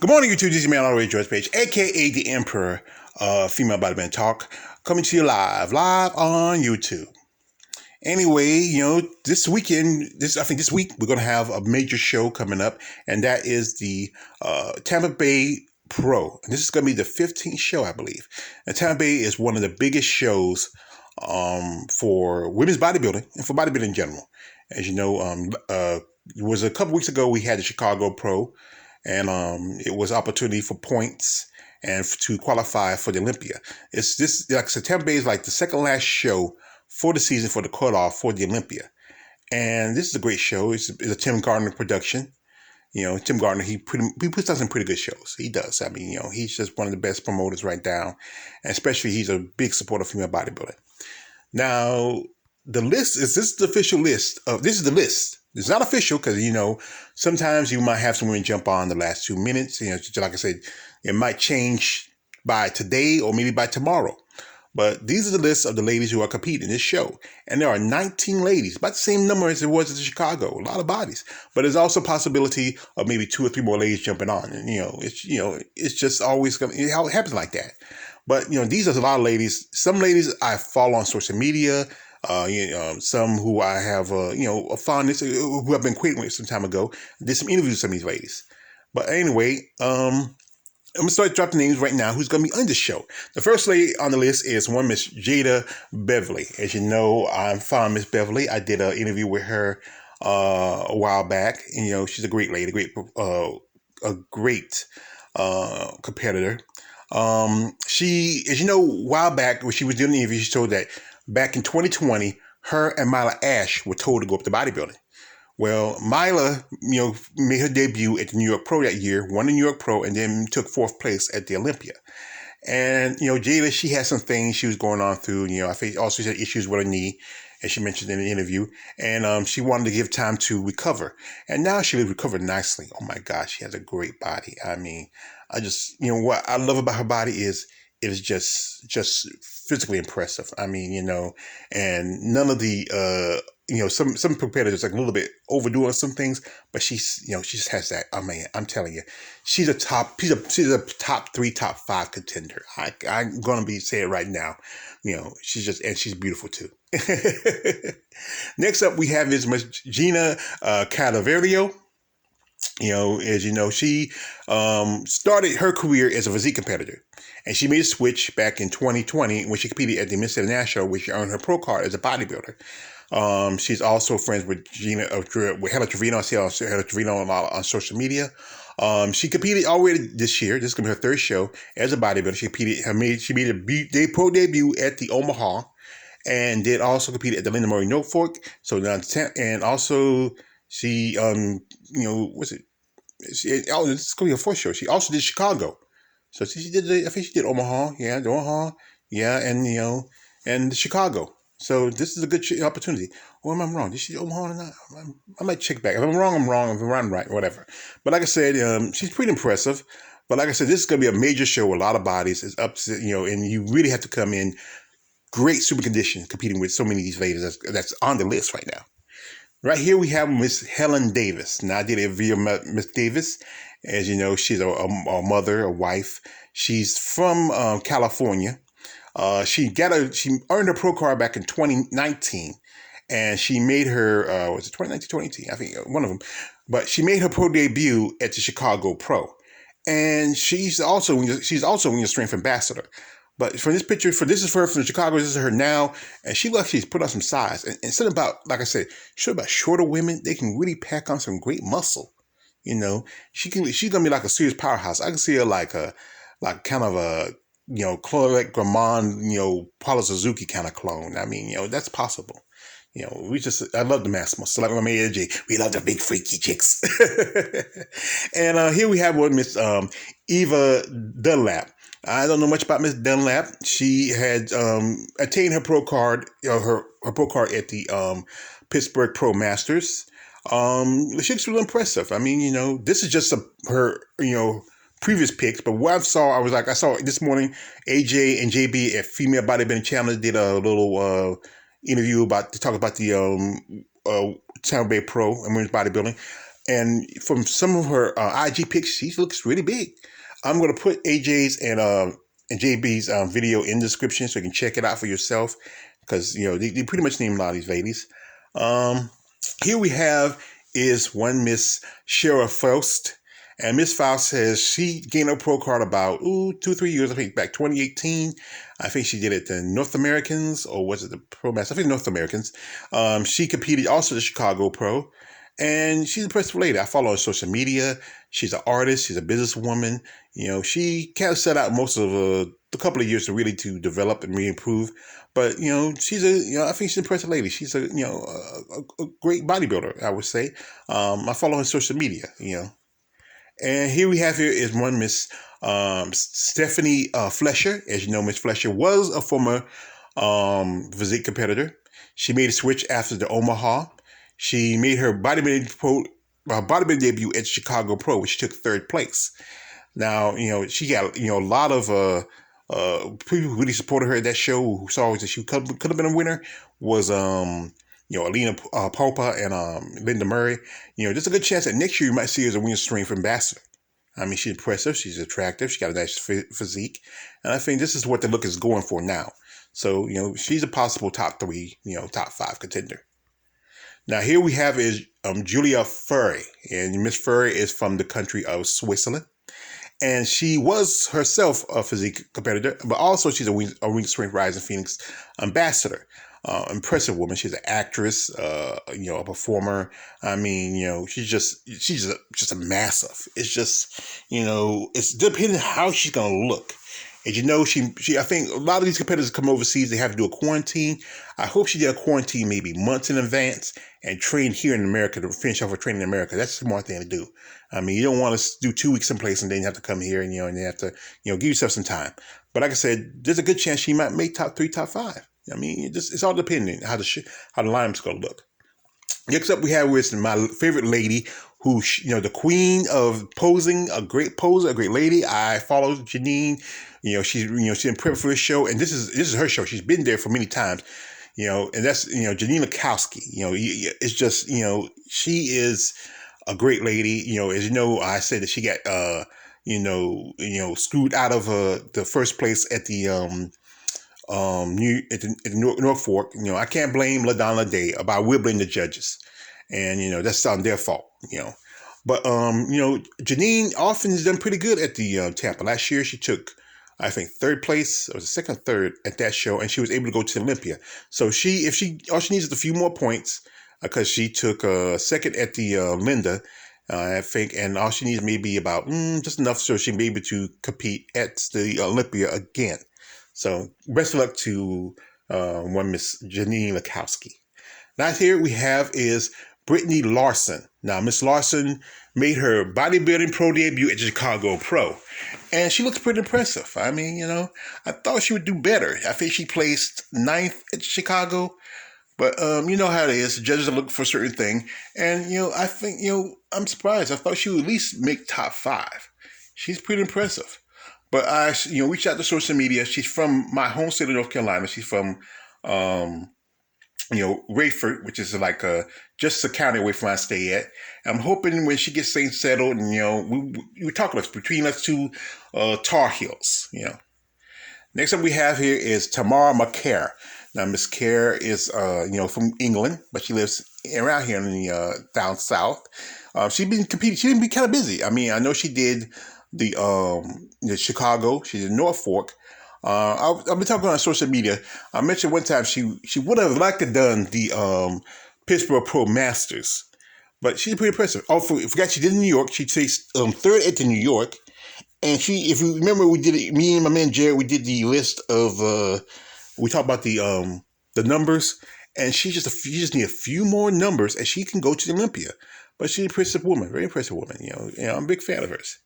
Good morning, YouTube. This is man all the way George Page, aka the Emperor of Female Bodybuilding Talk, coming to you live on YouTube. Anyway, this weekend, I think this week we're gonna have a major show coming up, and that is the Tampa Bay Pro. And this is gonna be the 15th show, I believe. And Tampa Bay is one of the biggest shows for women's bodybuilding and for bodybuilding in general. As you know, it was a couple weeks ago we had the Chicago Pro. And it was opportunity for points and to qualify for the Olympia. It's this, like I said, Tampa Bay is like the second last show for the season for the cutoff for the Olympia. And this is a great show. It's a Tim Gardner production. Tim Gardner, he puts out some pretty good shows. He does. I mean, he's just one of the best promoters right now. And especially he's a big supporter of female bodybuilding. Now, the list, this is the official list this is the list. It's not official because, sometimes you might have some women jump on the last 2 minutes. Just like I said, it might change by today or maybe by tomorrow. But these are the lists of the ladies who are competing in this show. And there are 19 ladies, about the same number as it was in Chicago, a lot of bodies. But there's also a possibility of maybe 2 or 3 more ladies jumping on. And, it's just always how it happens like that. But, these are a lot of ladies. Some ladies I follow on social media. Some who I have, a fondness, who I've been acquainted with some time ago. Did some interviews with some of these ladies. But anyway, I'm going to start dropping names right now who's going to be on the show. The first lady on the list is one Miss Jada Beverly. As you know, I'm fond of Miss Beverly. I did an interview with her a while back. And, she's a great lady, a great competitor. She, as you know, a while back when she was doing the interview, she told that back in 2020, her and Myla Ash were told to go up to bodybuilding. Well, Myla, made her debut at the New York Pro that year, won the New York Pro, and then took 4th place at the Olympia. And, Jada, she had some things she was going on through. I think also she had issues with her knee, as she mentioned in the interview. And she wanted to give time to recover. And now she recovered nicely. Oh, my gosh, she has a great body. I mean, I just, what I love about her body is it is just physically impressive. I mean, and none of the, some competitors like a little bit overdoing some things, but she just has that. I mean, I'm telling you, she's a top 3, top 5 contender. I'm going to say it right now. She's beautiful too. Next up, we have Ms. Gina Cadaverio. As you know, she started her career as a physique competitor. And she made a switch back in 2020 when she competed at the Miss International, where she earned her pro card as a bodybuilder. She's also friends with Hella Trevino. I see Hella Trevino on social media. She competed already this year. This is going to be her 3rd show as a bodybuilder. She made a pro debut at the Omaha, and did also compete at the Linda Murray Norfolk. So now, and also she, what's it? This is going to be her 4th show. She also did Chicago. So I think she did Omaha, and Chicago. So this is a good opportunity. Or am I wrong? Did she do Omaha or not? I might check back. If I'm wrong, I'm wrong. If I'm right, whatever. But like I said, she's pretty impressive. But like I said, this is going to be a major show with a lot of bodies. It's up to, and you really have to come in great super condition competing with so many of these ladies that's on the list right now. Right here we have Miss Helen Davis. Now I did a video about Miss Davis. As you know, she's a mother, a wife. She's from California. She earned her pro card back in 2019, and she made her was it 2019, 2018? I think one of them. But she made her pro debut at the Chicago Pro, and she's also your strength ambassador. But for this picture, this is her from Chicago. This is her now, and she's put on some size. And something about, like I said, about shorter women, they can really pack on some great muscle. She's gonna be like a serious powerhouse. I can see her like kind of a Claudette Gramond, Paula Suzuki kind of clone. I mean, that's possible. I love the mass muscle. Like my man AJ, we love the big freaky chicks. And here we have one Miss Eva Dunlap. I don't know much about Miss Dunlap. She had attained her pro card, her pro card at the Pittsburgh Pro Masters. She looks really impressive. I mean, this is just her, previous picks, but what I saw this morning, AJ and JB at Female Bodybuilding Channel did a little interview to talk about the Tampa Bay Pro and women's bodybuilding. And from some of her IG pics, she looks really big. I'm going to put AJ's and JB's video in the description so you can check it out for yourself, because they pretty much name a lot of these ladies. Here we have is one Miss Shara Faust. And Miss Faust says she gained a pro card about 2-3 years, I think back 2018. I think she did it to North Americans, or was it the Pro Master? I think North Americans. She competed also the Chicago Pro. And she's a impressive lady. I follow her on social media. She's an artist. She's a businesswoman. She kind of set out most of the couple of years to develop and re-improve. But she's I think she's an impressive lady. She's a great bodybuilder, I would say. I follow her on social media. And here is one Miss Stephanie Flesher. As you know, Miss Flesher was a former physique competitor. She made a switch after the Omaha. She made her bodybuilding debut at Chicago Pro, which she took third place. Now, she got a lot of people who really supported her at that show, who saw that she could have been a winner, was Alina Popa and Linda Murray. There's a good chance that next year you might see her as a winning strength ambassador. I mean, she's impressive. She's attractive. She got a nice physique. And I think this is what the look is going for now. So, she's a possible top 3, top 5 contender. Now, here we have is Julia Furey. And Miss Furey is from the country of Switzerland. And she was herself a physique competitor, but also she's a Wing Strength Rising Phoenix ambassador. Impressive woman. She's an actress, a performer. I mean, she's just a massive. It's just, it's depending on how she's gonna look. And I think a lot of these competitors come overseas, they have to do a quarantine. I hope she did a quarantine maybe months in advance and train here in America to finish off her training in America. That's a smart thing to do. I mean, you don't want to do 2 weeks someplace and then you have to come here and you have to, give yourself some time. But like I said, there's a good chance she might make top 3, top 5. I mean, it's all depending how the lineup's going to look. Next up, we have with my favorite lady, who, the queen of posing, a great poser, a great lady. I follow Janine. She's in prep for this show, and this is her show. She's been there for many times. And that's Janine Lakowski. It's just she is a great lady. As I said that she got screwed out of the first place at the North Fork. I can't blame LaDonna Day, but I will blame the judges, and that's on their fault. But Janine often has done pretty good at the Tampa. Last year she took, I think, third place. It was second, third at that show, and she was able to go to Olympia. So all she needs is a few more points, because she took second at the Linda, I think, and all she needs maybe about just enough so she can be able to compete at the Olympia again. So best of luck to one Miss Janine Lakowski. Now here we have is Brittany Larson. Now, Miss Larson made her bodybuilding pro debut at Chicago Pro, and she looks pretty impressive. I mean, I thought she would do better. I think she placed 9th at Chicago, but you know how it is. The judges are looking for a certain thing, and I think I'm surprised. I thought she would at least make top 5. She's pretty impressive. But I reached out to social media. She's from my home state of North Carolina. She's from Rayford, which is like just a county away from where I stay at. I'm hoping when she gets things settled, and we talk between us two Tar Heels. Next up we have here is Tamara McCare. Now Miss Care is from England, but she lives around here in the down south. She's been competing. She's been kind of busy. I mean, I know she did the Chicago. She's in North Fork. I've been talking on social media. I mentioned one time she would have liked to done the Pittsburgh Pro Masters, but she's pretty impressive. Oh, I forgot she did in New York. She takes third at the New York, and if you remember, we did it. Me and my man Jared, we did the list of we talked about the numbers, and she just need a few more numbers, and she can go to the Olympia. But she's an impressive woman, very impressive woman. I'm a big fan of hers.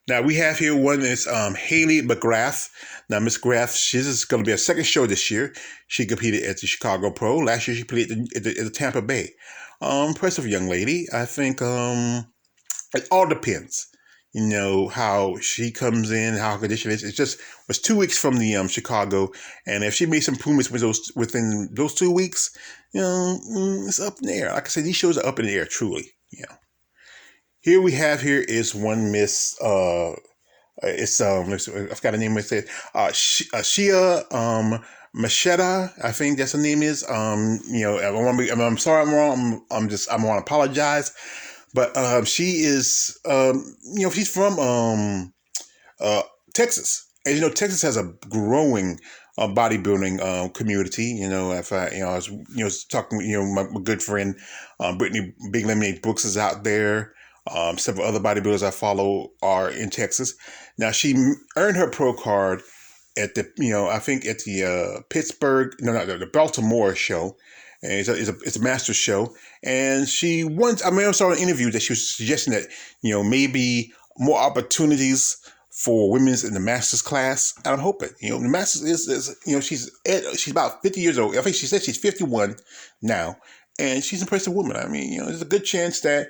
Now, we have here one is Haley McGrath. Now, Miss Graff, this is going to be a second show this year. She competed at the Chicago Pro. Last year, she played at the Tampa Bay. Impressive young lady. I think it all depends, how she comes in, how her condition is. It was 2 weeks from the Chicago, and if she made some improvements within those 2 weeks, it's up in the air. Like I said, these shows are up in the air, truly. Here we have here is one Miss. It's let's see, I forgot her name. It said Shia Macheta. I think that's her name is. I'm sorry, I'm wrong. I want to apologize, but she is. She's from uh, Texas. And Texas has a growing bodybuilding community. If I was talking, my good friend Brittany Big Lemonade Brooks is out there. Several other bodybuilders I follow are in Texas. Now she earned her pro card at the, I think at the Pittsburgh, no, not the Baltimore show. And it's a master show. And she once, I saw an interview that she was suggesting that, maybe more opportunities for women's in the master's class. And I'm hoping, the master's she's about 50 years old. I think she said she's 51 now. And she's an impressive woman. There's a good chance that,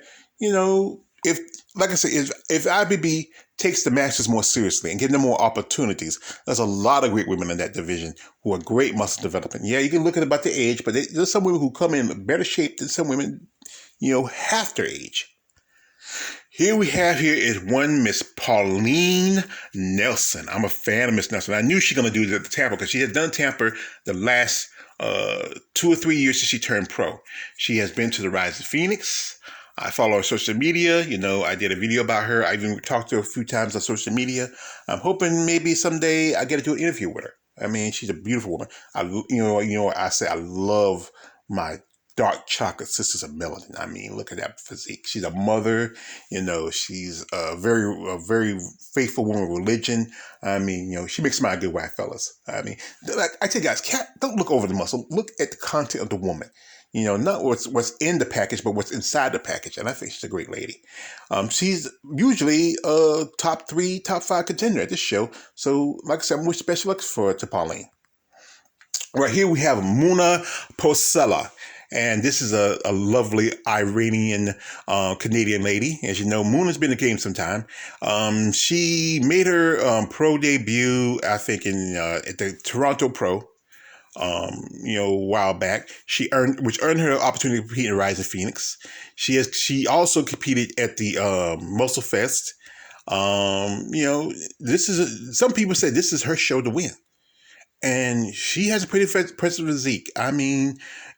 if, like I said, if IBB takes the masters more seriously and give them more opportunities, there's a lot of great women in that division who are great muscle development. Yeah, you can look at about the age, but there's some women who come in better shape than some women, half their age. Here is one Miss Pauline Nelson. I'm a fan of Miss Nelson. I knew she was going to do the Tampa because she has done Tampa the last 2 or 3 years since she turned pro. She has been to the Rise of Phoenix. I follow her on social media. I did a video about her. I even talked to her a few times on social media. I'm hoping maybe someday I get to do an interview with her. She's a beautiful woman. I say I love my dark chocolate sisters of melanin. Look at that physique. She's a mother. She's a very faithful woman with religion. She makes my good wife, fellas. Like I tell you guys, don't look over the muscle. Look at the content of the woman. Not what's in the package, but what's inside the package. And I think she's a great lady. She's usually a top 3, top 5 contender at this show. So, like I said, I'm with special looks to Pauline. Right here we have Muna Posela. And this is a lovely Iranian Canadian lady. As you know, Muna's been in the game some time. She made her pro debut, I think, at the Toronto Pro. A while back. Which earned her opportunity to compete in Rise of Phoenix. She also competed at the Muscle Fest. Some people say this is her show to win. And she has a pretty impressive physique.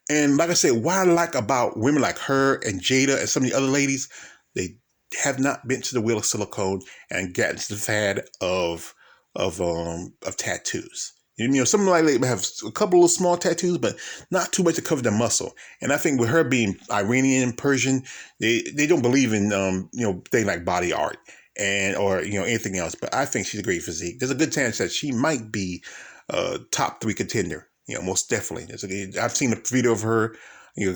And like I said, what I like about women like her and Jada and some of the other ladies, they have not been to the wheel of silicone and gotten to the fad of tattoos. Some like they have a couple of small tattoos, but not too much to cover their muscle. And I think with her being Iranian, Persian, they don't believe in things like body art or anything else. But I think she's a great physique. There's a good chance that she might be a top 3 contender. Most definitely. I've seen a video of her, on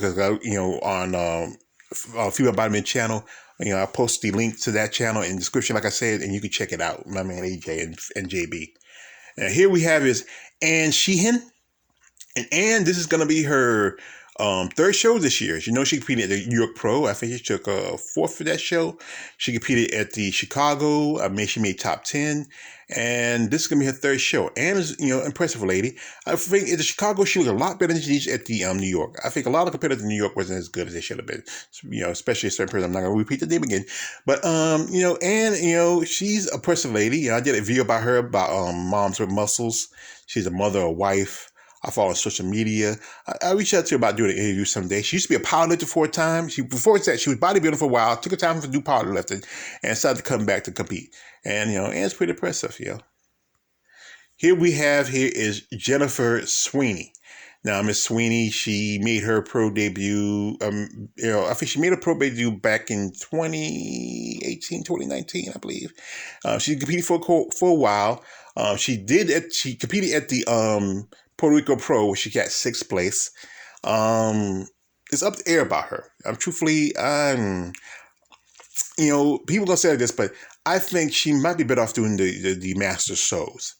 Female Bodyman channel. I post the link to that channel in the description, like I said, and you can check it out. My man AJ and JB. And here we have is Ann Sheehan. And Ann, this is going to be her 3rd show this year. She competed at the New York Pro. I think she took 4th for that show. She competed at the Chicago. She made top 10. And this is going to be her 3rd show. Ann is, impressive lady. I think at the Chicago, she was a lot better than she did at the New York. I think a lot of competitors in New York wasn't as good as they should have been. Especially a certain person. I'm not going to repeat the name again. But, Ann, she's a impressive lady. I did a video about her, about Moms with Muscles. She's a mother, a wife. I follow on social media. I reached out to her about doing an interview someday. She used to be a powerlifter for a time. Before that, she was bodybuilding for a while. Took her time to do powerlifting and decided to come back to compete. And, Ann's pretty impressive, Here is Jennifer Sweeney. Now, Miss Sweeney, she made her pro debut. I think she made a pro debut back in 2018, 2019, I believe. She competed for a while. She competed at the Puerto Rico Pro, where she got 6th place. It's up to air about her. People gonna say this, but I think she might be better off doing the master shows.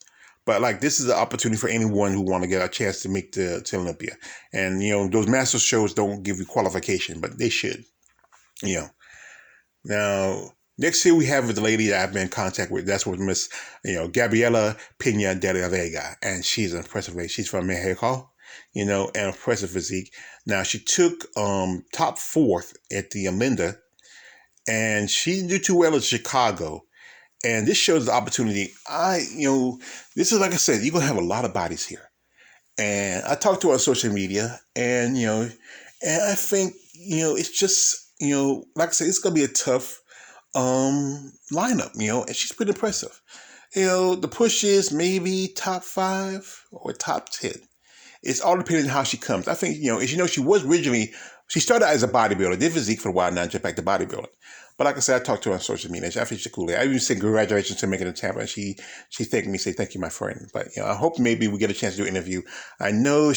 But this is an opportunity for anyone who want to get a chance to make to Olympia. And those master shows don't give you qualification, but they should. Now, next here we have the lady that I've been in contact with. That's with Miss, Gabriela Pena de la Vega. And she's an impressive lady. She's from Mexico, and impressive physique. Now, she took top 4th at the Linda and she didn't do too well in Chicago. And this shows the opportunity. This is like I said, you're gonna have a lot of bodies here. And I talked to her on social media, and and I think it's just like I said, it's gonna be a tough lineup. And she's pretty impressive. The push is maybe top 5 or top 10. It's all depending on how she comes. I think, as she was originally, she started as a bodybuilder, did physique for a while, now jumped back to bodybuilding. But like I said, I talked to her on social media. I think she's cool. I even said congratulations to making it to Tampa. And she thanked me, say thank you, my friend. But I hope maybe we get a chance to do an interview. I know I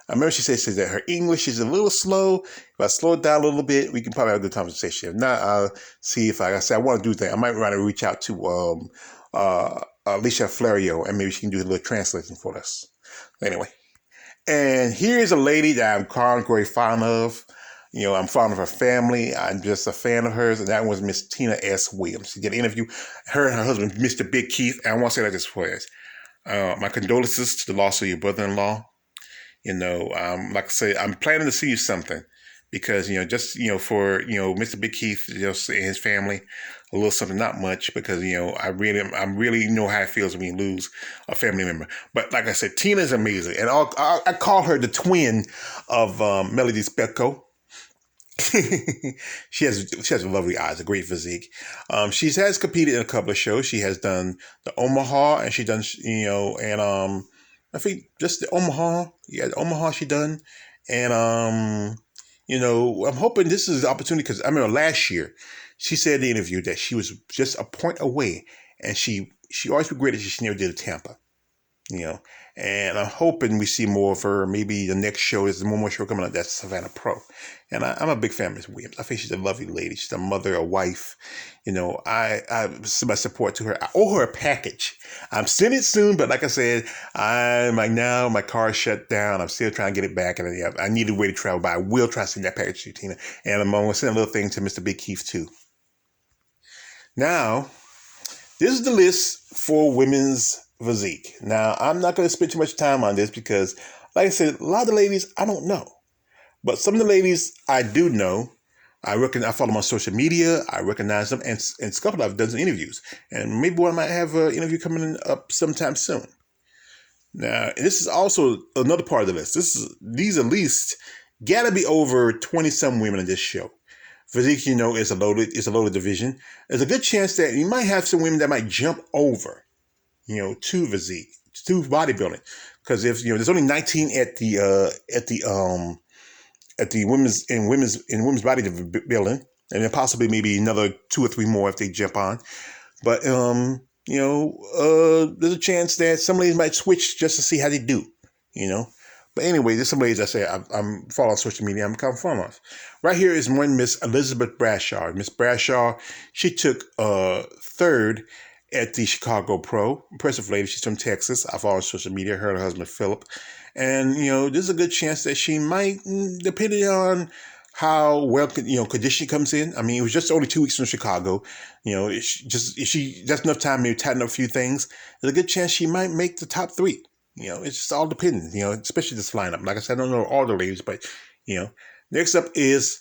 remember she said that her English is a little slow. If I slow it down a little bit, we can probably have a good conversation. If not, I'll see if I want to do that. I might want to reach out to Alicia Flario, and maybe she can do a little translation for us. Anyway. And here's a lady that I'm very fond of. I'm fond of her family. I'm just a fan of hers. And that was Miss Tina S. Williams. She did an interview. Her and her husband, Mr. Big Keith. And I want to say that this for us. My condolences to the loss of your brother-in-law. Like I say, I'm planning to see you something. Because, for, Mr. Big Keith, and his family, a little something, not much, because, I really know how it feels when you lose a family member. But like I said, Tina is amazing. And I call her the twin of Melody Specco. She has lovely eyes, a great physique. She has competed in a couple of shows. She has done the Omaha, and she done, I think just the Omaha. Yeah, the Omaha she done. And, I'm hoping this is the opportunity, because I remember last year, she said in the interview that she was just a point away, and she always regretted that she never did a Tampa, and I'm hoping we see more of her. Maybe the next show is one more show coming up, that's Savannah Pro, and I'm a big fan of Ms. Williams. I think she's a lovely lady. She's a mother, a wife. I send my support to her. I owe her a package. I'm sending it soon, but like I said, I'm like now my car is shut down. I'm still trying to get it back, and I need a way to travel, but I will try to send that package to you, Tina, and I'm going to send a little thing to Mr. Big Keith too. Now, this is the list for women's physique. Now, I'm not going to spend too much time on this because, like I said, a lot of the ladies I don't know. But some of the ladies I do know. I follow them on social media. I recognize them. And a couple I've done some interviews. And maybe one might have an interview coming up sometime soon. Now, this is also another part of the list. These at least got to be over 20-some women in this show. Physique, is a loaded division. There's a good chance that you might have some women that might jump over, to physique, to bodybuilding, because if there's only 19 at the women's bodybuilding, and then possibly maybe another 2 or 3 more if they jump on. But there's a chance that some ladies might switch just to see how they do, But anyway, there's some ladies I say I'm following on social media. I'm kind of following. Right here is one Miss Elizabeth Bradshaw. Miss Bradshaw, she took 3rd at the Chicago Pro. Impressive lady. She's from Texas. I follow on social media. Her and her husband Philip. And there's a good chance that she might, depending on how well conditioning comes in. I mean, it was just only 2 weeks from Chicago. If she that's enough time maybe tighten up a few things. There's a good chance she might make the top 3. It's just all dependent, especially this lineup. Like I said, I don't know all the ladies, but, Next up is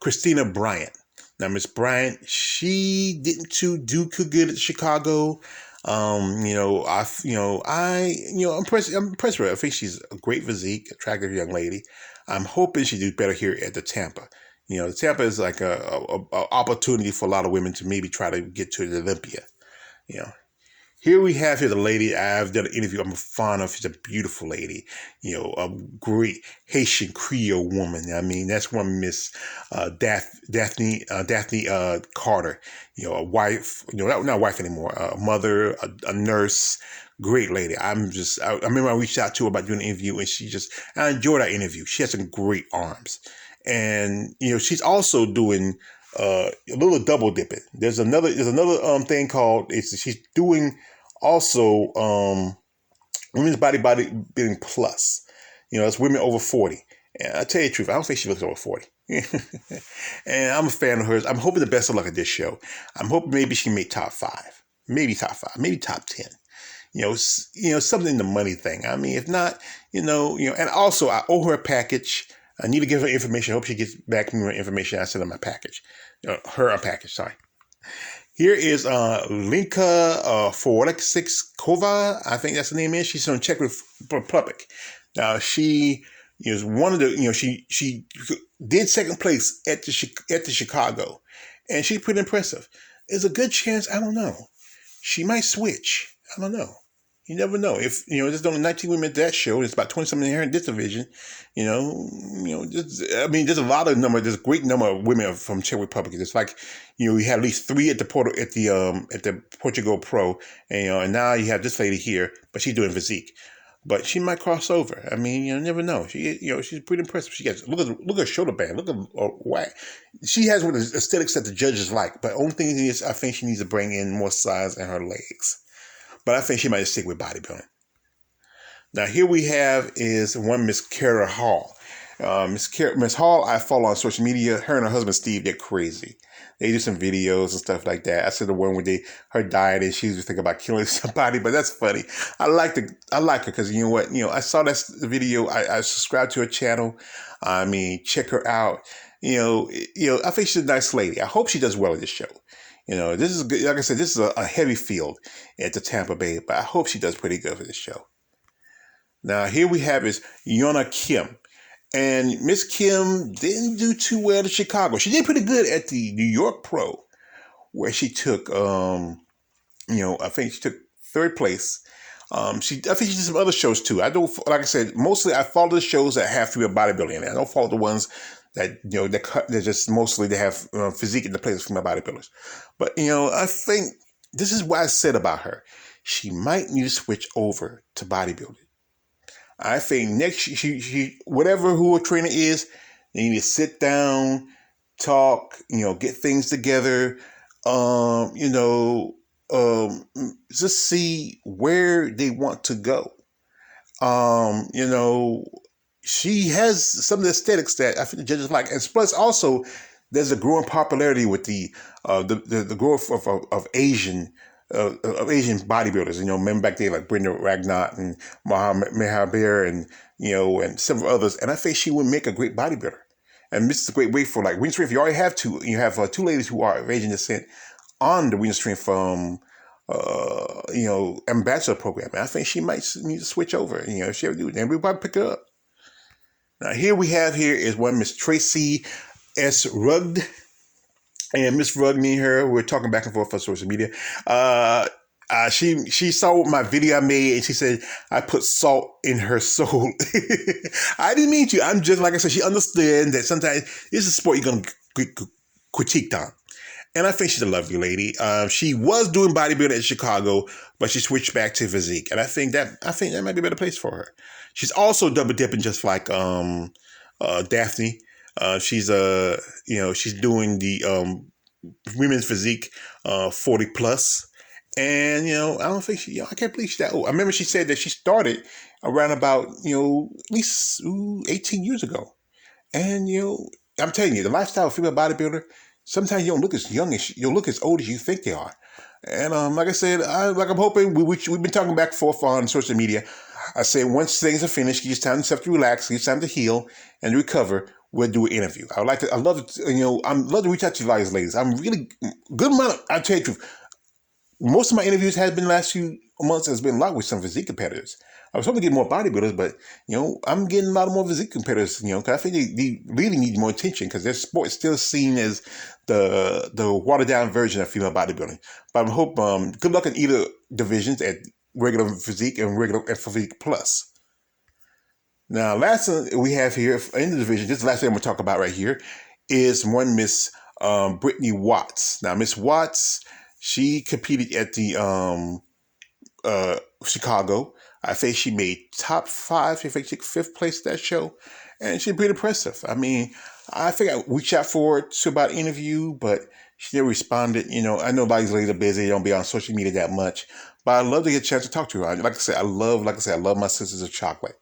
Christina Bryant. Now, Miss Bryant, she didn't do too good at Chicago. I'm impressed with her. I think she's a great physique, attractive young lady. I'm hoping she do better here at the Tampa. The Tampa is like a opportunity for a lot of women to maybe try to get to the Olympia. Here we have the lady I've done an interview. I'm fond of. She's a beautiful lady, a great Haitian Creole woman. I mean, that's one Miss Daphne Carter. A wife. Not a wife anymore. A mother, a nurse. Great lady. I remember I reached out to her about doing an interview, and I enjoyed our interview. She has some great arms, and she's also doing a little double dipping. There's another thing called she's doing also women's bodybuilding plus. It's women over 40. And I tell you the truth, I don't think she looks over 40. And I'm a fan of hers. I'm hoping the best of luck at this show. I'm hoping maybe she can make top 5, maybe top 10. Something in the money thing. I mean, if not, and also I owe her a package. I need to give her information. I hope she gets back me with information I sent her my package. Her a package, sorry. Here is Linka Forolexikova. I think that's the name is. She's from Czech Republic. Now she is one of the, she did second place at the Chicago, and she's pretty impressive. There's a good chance, I don't know, she might switch. I don't know. You never know. If there's only 19 women at that show, there's about 20 something here in this division. There's a lot of number. There's a great number of women from Czech Republic. It's like, you had at least 3 at the Portugal Pro, and now you have this lady here, but she's doing physique. But she might cross over. I mean, you never know. She's pretty impressive. She gets look at her shoulder band. Look at whack. She has what aesthetics that the judges like. But only thing is, I think she needs to bring in more size in her legs. But I think she might just stick with bodybuilding. Now here we have is one Miss Kara Hall. Miss Hall, I follow on social media. Her and her husband Steve, they're crazy. They do some videos and stuff like that. I said the one where her diet and she was thinking about killing somebody, but that's funny. I like her because you know what? I saw that video. I subscribed to her channel. I mean, check her out. I think she's a nice lady. I hope she does well at this show. This is good. Like I said, this is a heavy field at the Tampa Bay, but I hope she does pretty good for this show. Now, here we have is Yona Kim. And Miss Kim didn't do too well at Chicago. She did pretty good at the New York Pro, where she took, I think she took 3rd place. I think she did some other shows too. Like I said, mostly I follow the shows that have female bodybuilding in it. I don't follow the ones that, they're just mostly they have physique in the place of female bodybuilders. But, I think this is what I said about her. She might need to switch over to bodybuilding. I think next, she whatever who her trainer is, they need to sit down, talk, get things together, just see where they want to go. She has some of the aesthetics that I think the judges like, and plus also there's a growing popularity with the growth of Asian. Of Asian bodybuilders, men back there like Brenda Ragnott and Mohammed Mehaber and and several others, and I think she would make a great bodybuilder. And this is a great way for like Winning Strength. You already have 2. You have 2 ladies who are of Asian descent on the Winning Strength from ambassador program. And I think she might need to switch over. If she ever do, then we'll probably pick her up. Now here is one Miss Tracy S. Rugged. And Miss Rugg, me and her, we're talking back and forth on social media. She saw my video I made and she said I put salt in her soul. I didn't mean to. I'm just, like I said, she understood that sometimes it's a sport you're going to get critiqued on. And I think she's a lovely lady. She was doing bodybuilding in Chicago, but she switched back to physique. And I think that might be a better place for her. She's also double dipping just like Daphne. She's doing the women's physique 40 plus, and I don't think I can't believe she's that old. I remember she said that she started around about at least 18 years ago, and I'm telling you, the lifestyle of female bodybuilder, sometimes you don't look as young as you'll look as old as you think they are. And like I said, I'm hoping we've been talking back and forth on social media. I say once things are finished, gives time to relax, gives time to heal and recover. We'll do an interview. I love to reach out to you guys, ladies. I'm really good amount. I'll tell you the truth. Most of my interviews have been the last few months has been a lot with some physique competitors. I was hoping to get more bodybuilders, but I'm getting a lot of more physique competitors. Because I think they really need more attention because their sport is still seen as the watered down version of female bodybuilding. But I hope good luck in either divisions at regular physique and regular and physique plus. Now, last thing we have here in the division, this is the last thing I'm going to talk about right here, is one Miss Brittany Watts. Now, Miss Watts, she competed at the Chicago. I think she made top 5. I think she took 5th place at that show, and she's pretty impressive. I mean, I think I reached out for her to about interview, but she never responded. I know a lot of these ladies are busy; they don't be on social media that much. But I'd love to get a chance to talk to her. Like I said, I love my Sisters of Chocolate.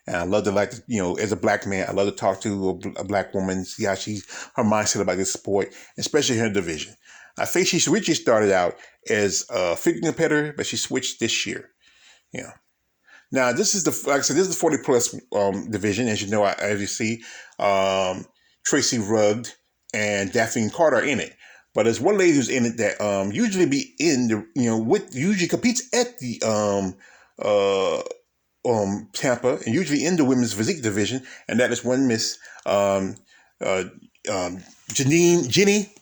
And I love to as a black man, I love to talk to a black woman, see how her mindset about this sport, especially her division. I think she originally started out as a figure competitor, but she switched this year. Now, this is like I said, this is the 40 plus division. As you know, as you see, Tracy Rugged and Daphne Carter are in it. But there's one lady who's in it that usually be in the, usually competes at the uh, Tampa and usually in the women's physique division, and that is one Miss uh, Jenny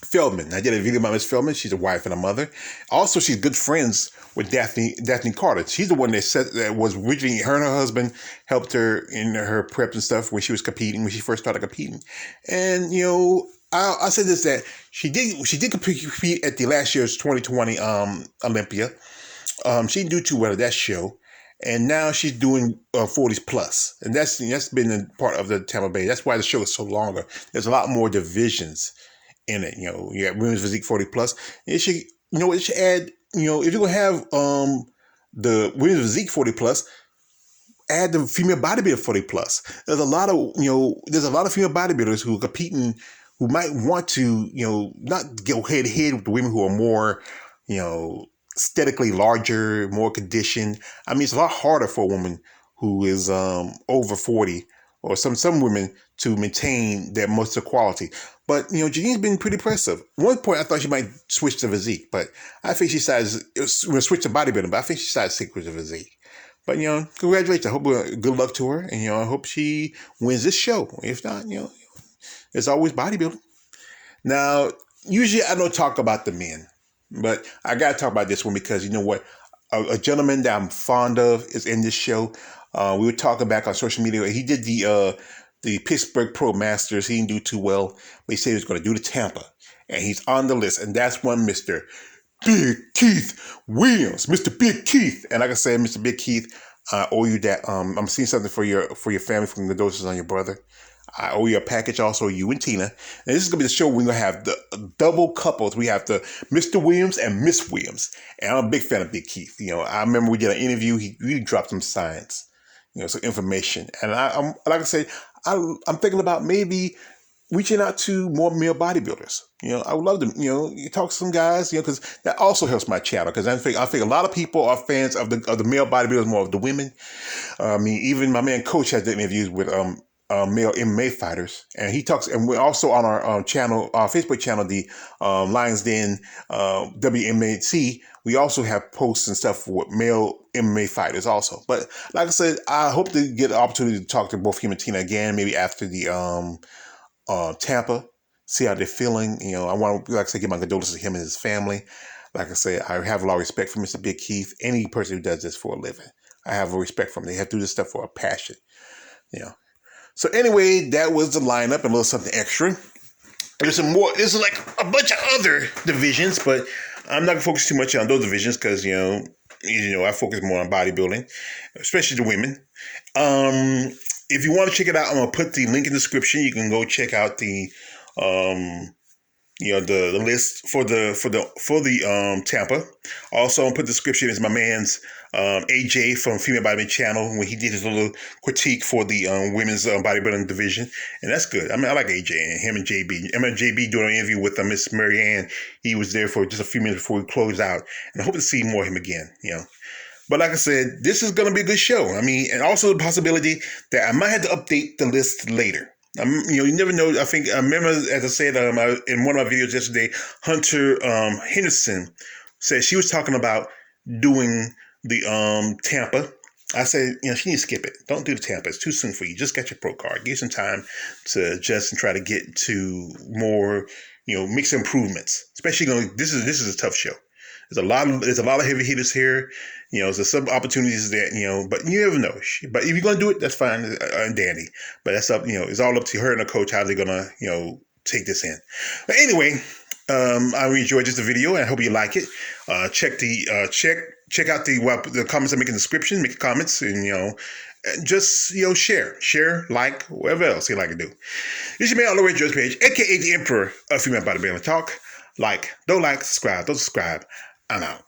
Feldman. I did a video about Miss Feldman. She's a wife and a mother. Also, she's good friends with Daphne Carter. She's the one that was originally, her and her husband helped her in her prep and stuff when she was competing, when she first started competing. And I said this, that she did compete at the last year's 2020 Olympia. She didn't do too well at that show. And now she's doing 40s plus, and that's been a part of the Tampa Bay. That's why the show is so longer. There's a lot more divisions in it. You got women's physique 40 plus. It should, it should add, if you're gonna have the women's physique 40 plus, add the female bodybuilder 40 plus. There's a lot of female bodybuilders who are competing, who might want to, not go head to head with the women who are more, aesthetically larger, more conditioned. I mean, it's a lot harder for a woman who is over 40, or some women, to maintain their muscle quality. But Janine's been pretty impressive. At one point, I thought she might switch to physique, but I think she decided switch to bodybuilding. But I think she decided to stick with the physique. But congratulations. I hope good luck to her, and I hope she wins this show. If not, there's always bodybuilding. Now, usually I don't talk about the men, but I got to talk about this one because you know what? A gentleman that I'm fond of is in this show. We were talking back on social media. He did the Pittsburgh Pro Masters. He didn't do too well, but he said he was going to do the Tampa, and he's on the list. And that's one Mr. Big Keith Williams, Mr. Big Keith. And like I said, Mr. Big Keith, I owe you that. I'm seeing something for your family from the doses on your brother. I owe you a package, also you and Tina. And this is going to be the show where we're going to have the double couples. We have the Mr. Williams and Miss Williams. And I'm a big fan of Big Keith. I remember we did an interview. He really dropped some science, some information. And I'm like I say, I'm thinking about maybe reaching out to more male bodybuilders. I would love to, you talk to some guys, because that also helps my channel. Because I think a lot of people are fans of the male bodybuilders more of the women. I mean, even my man Coach has done interviews with male MMA fighters, and he talks. And we're also on our channel, our Facebook channel, the Lions Den WMAC. We also have posts and stuff with male MMA fighters also. But like I said, I hope to get an opportunity to talk to both him and Tina again, maybe after the Tampa, see how they're feeling. I want to, like I said, give my condolences to him and his family. Like I said, I have a lot of respect for Mr. Big Keith. Any person who does this for a living, I have a respect for them. They have to do this stuff for a passion. So anyway, that was the lineup, and a little something extra. There's some more. There's like a bunch of other divisions, but I'm not gonna focus too much on those divisions because I focus more on bodybuilding, especially the women. If you want to check it out, I'm gonna put the link in the description. You can go check out the the list for the Tampa. Also, I'll put the description is my man's AJ from Female Bodybuilding Channel when he did his little critique for the women's bodybuilding division, and that's good. I mean, I like AJ and him and JB. I remember JB doing an interview with Miss Marianne. He was there for just a few minutes before we closed out, and I hope to see more of him again. But like I said, this is going to be a good show. I mean, and also the possibility that I might have to update the list later. You never know. I remember, as I said in one of my videos yesterday, Hunter Henderson said she was talking about doing the Tampa. I said, she needs to skip it. Don't do the Tampa. It's too soon for you. Just get your pro card. Give some time to adjust and try to get to more, make some improvements. Especially, this is a tough show. There's a lot of heavy hitters here. There's some opportunities that, but you never know. But if you're going to do it, that's fine and dandy. But that's up, it's all up to her and the coach how they're going to, take this in. But anyway, I really enjoyed this video and I hope you like it. Check out the comments I make in the description, make comments and, just, share, like, whatever else you like to do. This is me on the George page, aka the Emperor of Female Bodybuilding Talk. Don't like, subscribe. I'm out.